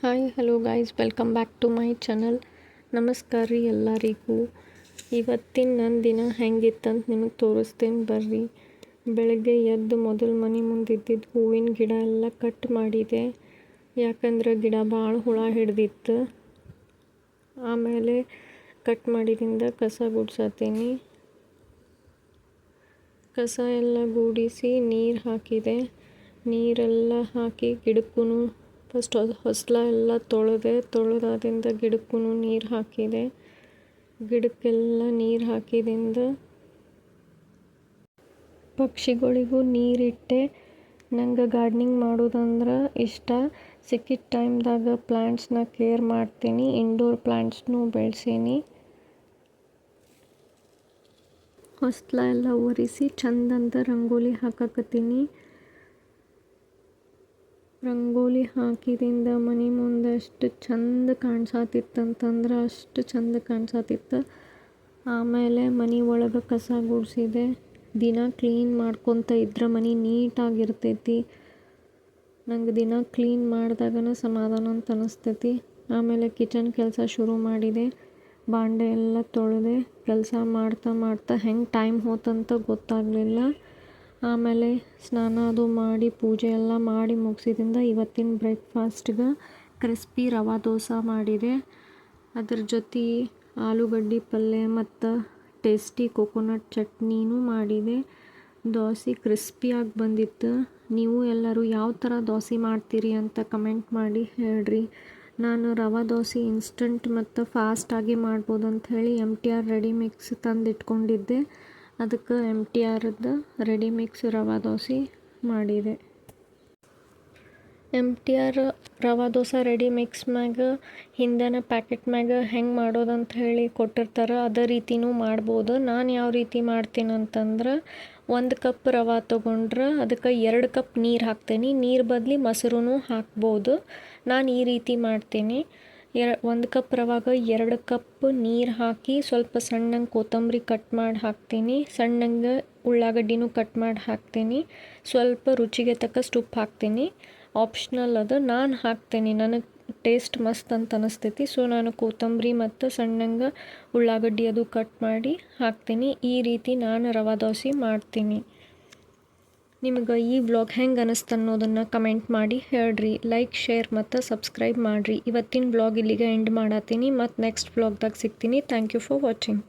Hi hello guys, welcome back to my channel. ನಮಸ್ಕಾರ ರೀ ಎಲ್ಲರಿಗೂ. ಇವತ್ತಿನ ನನ್ನ ದಿನ ಹೆಂಗಿತ್ತಂತ ನಿಮಗೆ ತೋರಿಸ್ತೇನೆ ಬರ್ರಿ. ಬೆಳಗ್ಗೆ ಎದ್ದು ಮೊದಲು ಮನೆ ಮುಂದೆ ಇದ್ದಿದ್ದು ಹೂವಿನ ಗಿಡ ಎಲ್ಲ ಕಟ್ ಮಾಡಿದೆ, ಯಾಕಂದ್ರೆ ಗಿಡ ಭಾಳ ಹುಳ ಹಿಡ್ದಿತ್ತು. ಆಮೇಲೆ ಕಟ್ ಮಾಡಿದಿಂದ ಕಸ ಗುಡ್ಸತ್ತೀನಿ. ಕಸ ಎಲ್ಲ ಗುಡಿಸಿ ನೀರು ಹಾಕಿದೆ. ನೀರೆಲ್ಲ ಹಾಕಿ ಗಿಡಕ್ಕೂ ಫಸ್ಟ್ ಹೊಸ್ಲ ಎಲ್ಲ ತೊಳೆದಾದಿಂದ ಗಿಡಕ್ಕೂ ನೀರು ಹಾಕಿದೆ. ಗಿಡಕ್ಕೆಲ್ಲ ನೀರು ಹಾಕಿದಿಂದ ಪಕ್ಷಿಗಳಿಗೂ ನೀರಿಟ್ಟೆ. ನಂಗೆ ಗಾರ್ಡ್ನಿಂಗ್ ಮಾಡೋದಂದ್ರೆ ಇಷ್ಟ. ಸಿಕ್ಕಿದ ಟೈಮ್ದಾಗ ಪ್ಲ್ಯಾಂಟ್ಸ್ನ ಕೇರ್ ಮಾಡ್ತೀನಿ. ಇಂಡೋರ್ ಪ್ಲ್ಯಾಂಟ್ಸ್ನೂ ಬೆಳೆಸೀನಿ. ಹೊಸ್ಲ ಎಲ್ಲ ಒರೆಸಿ ಚಂದಂತ ರಂಗೋಲಿ ಹಾಕಕತ್ತೀನಿ. ರಂಗೋಲಿ ಹಾಕಿದಿಂದ ಮನೆ ಮುಂದೆ ಅಷ್ಟು ಚಂದ ಕಾಣಿಸತ್ತಿತ್ತಂತಂದ್ರೆ ಅಷ್ಟು ಚಂದ ಕಾಣಿಸತ್ತಿತ್ತು. ಆಮೇಲೆ ಮನೆ ಒಳಗೆ ಕಸ ಗುಡಿಸಿದೆ. ದಿನ ಕ್ಲೀನ್ ಮಾಡ್ಕೊತ ಇದ್ರೆ ಮನೆ ನೀಟಾಗಿರ್ತೈತಿ. ನಂಗೆ ದಿನ ಕ್ಲೀನ್ ಮಾಡಿದಾಗನ ಸಮಾಧಾನ ಅಂತ ಅನಿಸ್ತೈತಿ. ಆಮೇಲೆ ಕಿಚನ್ ಕೆಲಸ ಶುರು ಮಾಡಿದೆ. ಬಾಂಡೆ ಎಲ್ಲ ತೊಳೆದೆ. ಕೆಲಸ ಮಾಡ್ತಾ ಹೆಂಗೆ ಟೈಮ್ ಹೋತಂತ ಗೊತ್ತಾಗಲಿಲ್ಲ. ಆಮೇಲೆ ಸ್ನಾನ ಅದು ಮಾಡಿ ಪೂಜೆ ಎಲ್ಲ ಮಾಡಿ ಮುಗಿಸಿದಿಂದ ಇವತ್ತಿನ ಬ್ರೇಕ್ಫಾಸ್ಟ್ಗೆ ಕ್ರಿಸ್ಪಿ ರವೆ ದೋಸೆ ಮಾಡಿದೆ. ಅದ್ರ ಜೊತೆ ಆಲೂಗಡ್ಡೆ ಪಲ್ಯ ಮತ್ತು ಟೇಸ್ಟಿ ಕೊಕೊನಟ್ ಚಟ್ನಿನೂ ಮಾಡಿದೆ. ದೋಸೆ ಕ್ರಿಸ್ಪಿಯಾಗಿ ಬಂದಿತ್ತು. ನೀವು ಎಲ್ಲರೂ ಯಾವ ಥರ ದೋಸೆ ಮಾಡ್ತೀರಿ ಅಂತ ಕಮೆಂಟ್ ಮಾಡಿ ಹೇಳ್ರಿ. ನಾನು ರವೆ ದೋಸೆ ಇನ್ಸ್ಟಂಟ್ ಮತ್ತು ಫಾಸ್ಟಾಗಿ ಮಾಡ್ಬೋದು ಅಂಥೇಳಿ MTR ರೆಡಿ ಮಿಕ್ಸ್ ತಂದಿಟ್ಕೊಂಡಿದ್ದೆ. ಅದಕ್ಕೆ MTRದ್ದು ರೆಡಿ ಮಿಕ್ಸ್ ರವೆ ದೋಸೆ ಮಾಡಿದೆ. MTR ರವೆ ದೋಸೆ ರೆಡಿ ಮಿಕ್ಸ್ ಮ್ಯಾಗ ಹಿಂದಿನ ಪ್ಯಾಕೆಟ್ ಮ್ಯಾಗ ಹೆಂಗೆ ಮಾಡೋದಂತ ಹೇಳಿ ಕೊಟ್ಟಿರ್ತಾರೆ. ಅದೇ ರೀತಿನೂ ಮಾಡ್ಬೋದು. ನಾನು ಯಾವ ರೀತಿ ಮಾಡ್ತೀನಿ ಅಂತಂದ್ರೆ 1 ಕಪ್ ರವೆ ತೊಗೊಂಡ್ರೆ ಅದಕ್ಕೆ 2 ಕಪ್ ನೀರು ಹಾಕ್ತೀನಿ. ನೀರು ಬದಲಿ ಮೊಸರೂ ಹಾಕ್ಬೋದು. ನಾನು ಈ ರೀತಿ ಮಾಡ್ತೀನಿ. 1 ಕಪ್ ರವೆಗೆ 2 ಕಪ್ ನೀರು ಹಾಕಿ ಸ್ವಲ್ಪ ಸಣ್ಣಂಗೆ ಕೊತ್ತಂಬರಿ ಕಟ್ ಮಾಡಿ ಹಾಕ್ತೀನಿ. ಸಣ್ಣಂಗೆ ಉಳ್ಳಾಗಡ್ಡಿನೂ ಕಟ್ ಮಾಡಿ ಹಾಕ್ತೀನಿ. ಸ್ವಲ್ಪ ರುಚಿಗೆ ತಕ್ಕಷ್ಟು ಉಪ್ಪು ಹಾಕ್ತೀನಿ. ಆಪ್ಷನಲ್ ಅದು, ನಾನು ಹಾಕ್ತೀನಿ. ನನಗೆ ಟೇಸ್ಟ್ ಮಸ್ತ್ ಅಂತ ಅನಿಸ್ತೈತಿ. ಸೊ ನಾನು ಕೊತ್ತಂಬರಿ ಮತ್ತು ಸಣ್ಣಂಗೆ ಉಳ್ಳಾಗಡ್ಡಿ ಅದು ಕಟ್ ಮಾಡಿ ಹಾಕ್ತೀನಿ. ಈ ರೀತಿ ನಾನು ರವೆ ದೋಸೆ ಮಾಡ್ತೀನಿ. ನಿಮ್ಗೆ ಈ ವ್ಲಾಗ್ ಹೆಂಗೆ ಅನಿಸ್ತು ಅನ್ನೋದನ್ನು ಕಮೆಂಟ್ ಮಾಡಿ ಹೇಳ್ರಿ. ಲೈಕ್, ಶೇರ್ ಮತ್ತು ಸಬ್ಸ್ಕ್ರೈಬ್ ಮಾಡಿರಿ. ಇವತ್ತಿನ ವ್ಲಾಗ್ ಇಲ್ಲಿಗೆ ಎಂಡ್ ಮಾಡತ್ತೀನಿ. ಮತ್ತು ನೆಕ್ಸ್ಟ್ ವ್ಲಾಗ್ದಾಗ ಸಿಗ್ತೀನಿ. Thank you for watching.